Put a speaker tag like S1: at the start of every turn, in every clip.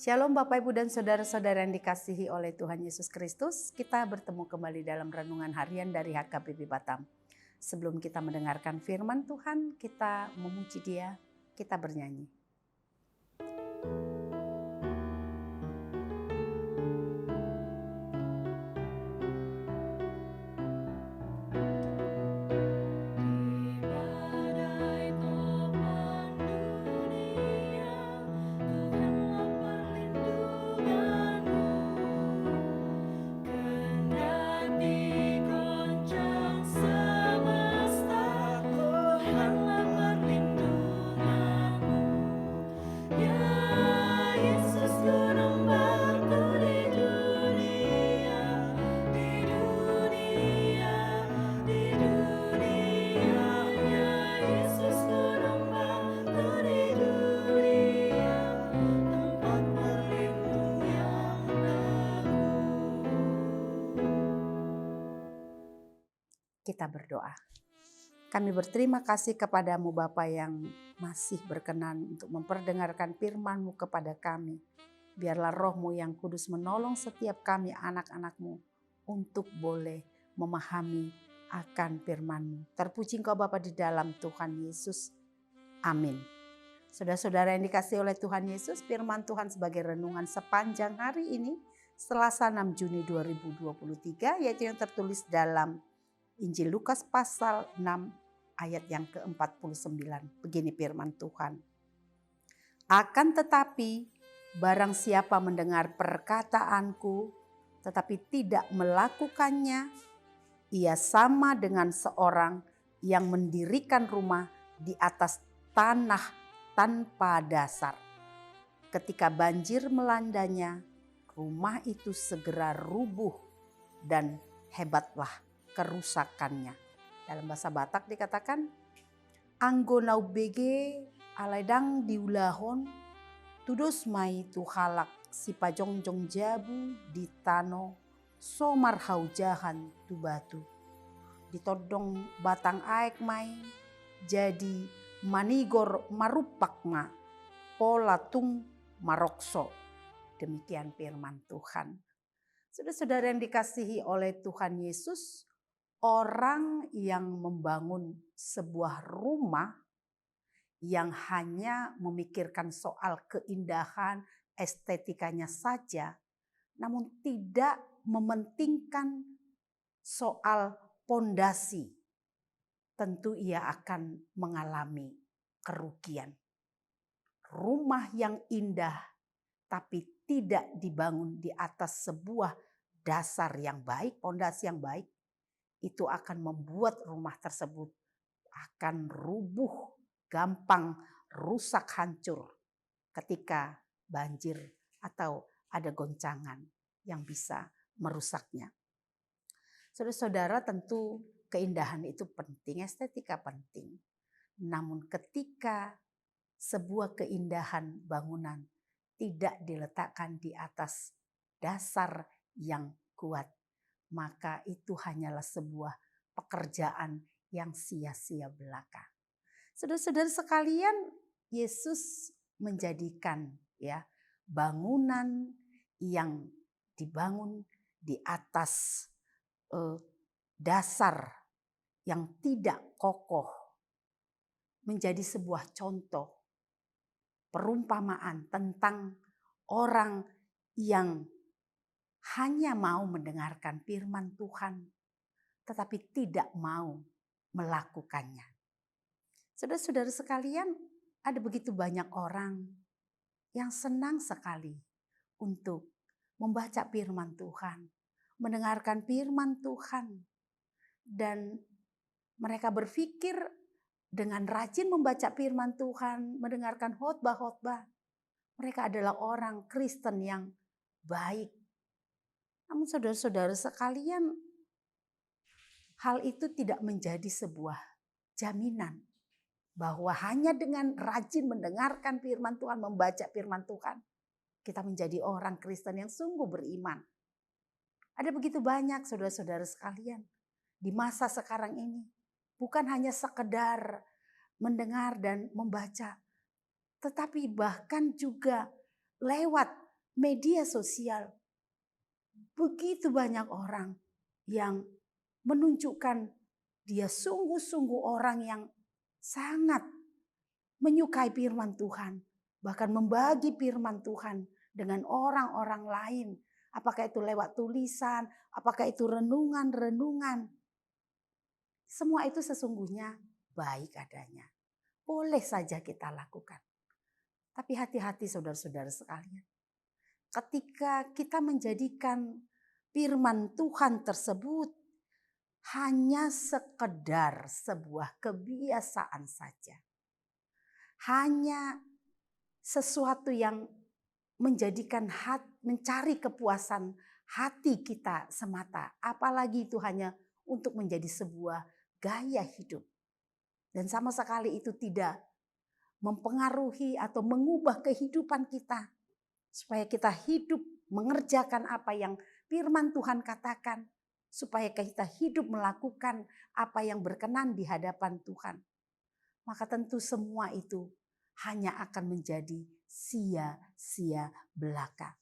S1: Shalom Bapak Ibu dan Saudara-saudara yang dikasihi oleh Tuhan Yesus Kristus. Kita bertemu kembali dalam renungan harian dari HKBP Batam. Sebelum kita mendengarkan firman Tuhan, kita memuji Dia, kita bernyanyi. Kita berdoa. Kami berterima kasih kepadamu Bapa yang masih berkenan untuk memperdengarkan firman-Mu kepada kami. Biarlah Roh-Mu yang kudus menolong setiap kami anak-anak-Mu untuk boleh memahami akan firman-Mu. Terpuji Engkau Bapa di dalam Tuhan Yesus. Amin. Saudara-saudara yang dikasihi oleh Tuhan Yesus, firman Tuhan sebagai renungan sepanjang hari ini, Selasa 6 Juni 2023, yaitu yang tertulis dalam Injil Lukas pasal 6 ayat yang ke-49. Begini firman Tuhan. Akan tetapi barang siapa mendengar perkataanku tetapi tidak melakukannya, ia sama dengan seorang yang mendirikan rumah di atas tanah tanpa dasar. Ketika banjir melandanya, rumah itu segera rubuh dan hebatlah kerusakannya. Dalam bahasa Batak dikatakan, anggo nau bege alaidang diulahon tudos mai tu halak si pajongjong jabu di tano somar haujahan tu batu. Ditodong batang aek mai jadi manigor marupak ma pola tung marokso. Demikian firman Tuhan. Saudara-saudara yang dikasihi oleh Tuhan Yesus, orang yang membangun sebuah rumah yang hanya memikirkan soal keindahan, estetikanya saja, namun tidak mementingkan soal pondasi, tentu ia akan mengalami kerugian. Rumah yang indah tapi tidak dibangun di atas sebuah dasar yang baik, pondasi yang baik, itu akan membuat rumah tersebut akan rubuh, gampang rusak hancur ketika banjir atau ada goncangan yang bisa merusaknya. Saudara-saudara, tentu keindahan itu penting, estetika penting. Namun ketika sebuah keindahan bangunan tidak diletakkan di atas dasar yang kuat, maka itu hanyalah sebuah pekerjaan yang sia-sia belaka. Saudara-saudara sekalian, Yesus menjadikan bangunan yang dibangun di atas dasar yang tidak kokoh menjadi sebuah contoh perumpamaan tentang orang yang hanya mau mendengarkan firman Tuhan, tetapi tidak mau melakukannya. Saudara-saudara sekalian, ada begitu banyak orang yang senang sekali untuk membaca firman Tuhan, mendengarkan firman Tuhan, dan mereka berpikir dengan rajin membaca firman Tuhan, mendengarkan khotbah-khotbah, mereka adalah orang Kristen yang baik. Namun saudara-saudara sekalian, hal itu tidak menjadi sebuah jaminan bahwa hanya dengan rajin mendengarkan firman Tuhan, membaca firman Tuhan, kita menjadi orang Kristen yang sungguh beriman. Ada begitu banyak saudara-saudara sekalian di masa sekarang ini, bukan hanya sekedar mendengar dan membaca, tetapi bahkan juga lewat media sosial, begitu banyak orang yang menunjukkan dia sungguh-sungguh orang yang sangat menyukai firman Tuhan. Bahkan membagi firman Tuhan dengan orang-orang lain. Apakah itu lewat tulisan, apakah itu renungan-renungan. Semua itu sesungguhnya baik adanya. Boleh saja kita lakukan. Tapi hati-hati saudara-saudara sekalian. Ketika kita menjadikan firman Tuhan tersebut hanya sekedar sebuah kebiasaan saja. Hanya sesuatu yang menjadikan mencari kepuasan hati kita semata. Apalagi itu hanya untuk menjadi sebuah gaya hidup. Dan sama sekali itu tidak mempengaruhi atau mengubah kehidupan kita. Supaya kita hidup mengerjakan apa yang firman Tuhan katakan. Supaya kita hidup melakukan apa yang berkenan di hadapan Tuhan. Maka tentu semua itu hanya akan menjadi sia-sia belaka.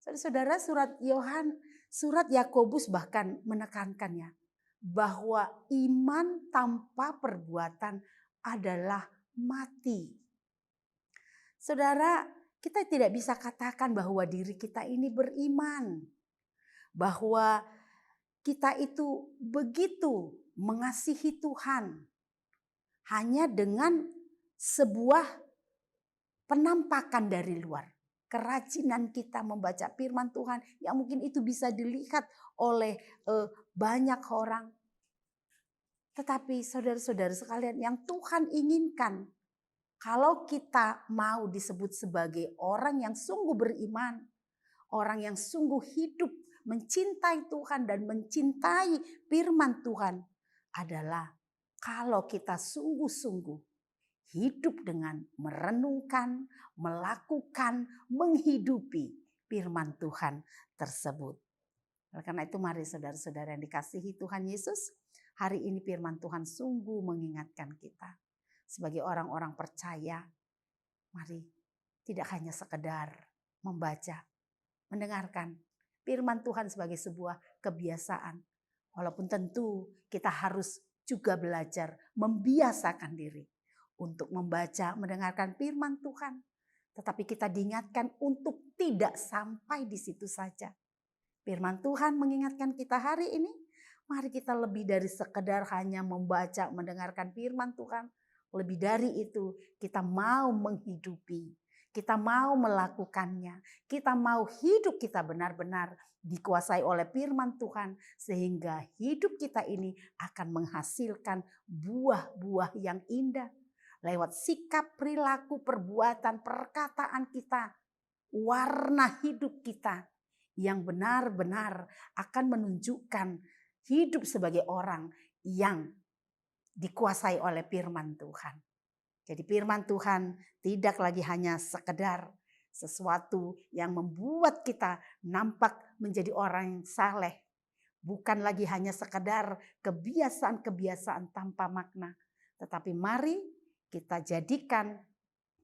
S1: Saudara, surat Yakobus bahkan menekankannya bahwa iman tanpa perbuatan adalah mati. Saudara, kita tidak bisa katakan bahwa diri kita ini beriman, bahwa kita itu begitu mengasihi Tuhan hanya dengan sebuah penampakan dari luar. Kerajinan kita membaca firman Tuhan yang mungkin itu bisa dilihat oleh banyak orang. Tetapi saudara-saudara sekalian, yang Tuhan inginkan, kalau kita mau disebut sebagai orang yang sungguh beriman, orang yang sungguh hidup mencintai Tuhan dan mencintai firman Tuhan, adalah kalau kita sungguh-sungguh hidup dengan merenungkan, melakukan, menghidupi firman Tuhan tersebut. Karena itu mari saudara-saudara yang dikasihi Tuhan Yesus, hari ini firman Tuhan sungguh mengingatkan kita. Sebagai orang-orang percaya, mari tidak hanya sekedar membaca, mendengarkan firman Tuhan sebagai sebuah kebiasaan. Walaupun tentu kita harus juga belajar membiasakan diri untuk membaca, mendengarkan firman Tuhan. Tetapi kita diingatkan untuk tidak sampai di situ saja. Firman Tuhan mengingatkan kita hari ini, mari kita lebih dari sekedar hanya membaca, mendengarkan firman Tuhan. Lebih dari itu, kita mau menghidupi, kita mau melakukannya, kita mau hidup kita benar-benar dikuasai oleh firman Tuhan. Sehingga hidup kita ini akan menghasilkan buah-buah yang indah. Lewat sikap, perilaku, perbuatan, perkataan kita, warna hidup kita yang benar-benar akan menunjukkan hidup sebagai orang yang dikuasai oleh firman Tuhan. Jadi firman Tuhan tidak lagi hanya sekedar sesuatu yang membuat kita nampak menjadi orang yang saleh. Bukan lagi hanya sekedar kebiasaan-kebiasaan tanpa makna. Tetapi mari kita jadikan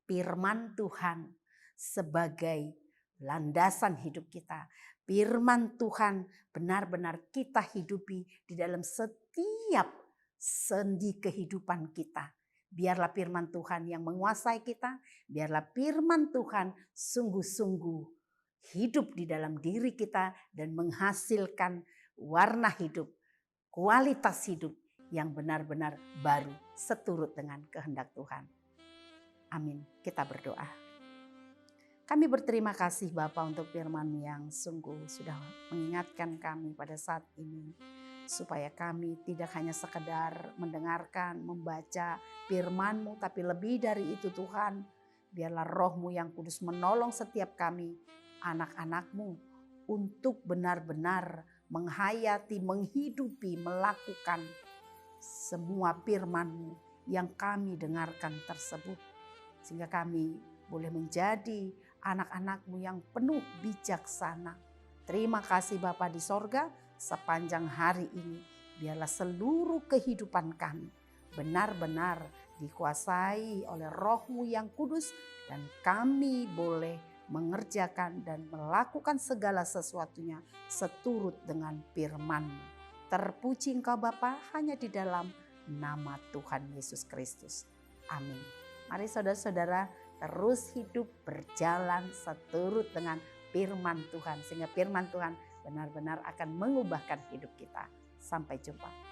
S1: firman Tuhan sebagai landasan hidup kita. Firman Tuhan benar-benar kita hidupi di dalam setiap sendi kehidupan kita. Biarlah firman Tuhan yang menguasai kita. Biarlah firman Tuhan sungguh-sungguh hidup di dalam diri kita dan menghasilkan warna hidup, kualitas hidup yang benar-benar baru seturut dengan kehendak Tuhan. Amin. Kita berdoa. Kami berterima kasih Bapa untuk firman yang sungguh sudah mengingatkan kami pada saat ini. Supaya kami tidak hanya sekedar mendengarkan, membaca firman-Mu, tapi lebih dari itu Tuhan, biarlah Roh-Mu yang kudus menolong setiap kami, anak-anak-Mu, untuk benar-benar menghayati, menghidupi, melakukan semua firman-Mu yang kami dengarkan tersebut. Sehingga kami boleh menjadi anak-anak-Mu yang penuh bijaksana. Terima kasih Bapa di sorga, sepanjang hari ini biarlah seluruh kehidupan kami benar-benar dikuasai oleh Roh-Mu yang kudus dan kami boleh mengerjakan dan melakukan segala sesuatunya seturut dengan firman-Mu. Terpuji Engkau Bapa hanya di dalam nama Tuhan Yesus Kristus. Amin. Mari saudara-saudara terus hidup berjalan seturut dengan firman Tuhan, sehingga firman Tuhan benar-benar akan mengubahkan hidup kita. Sampai jumpa.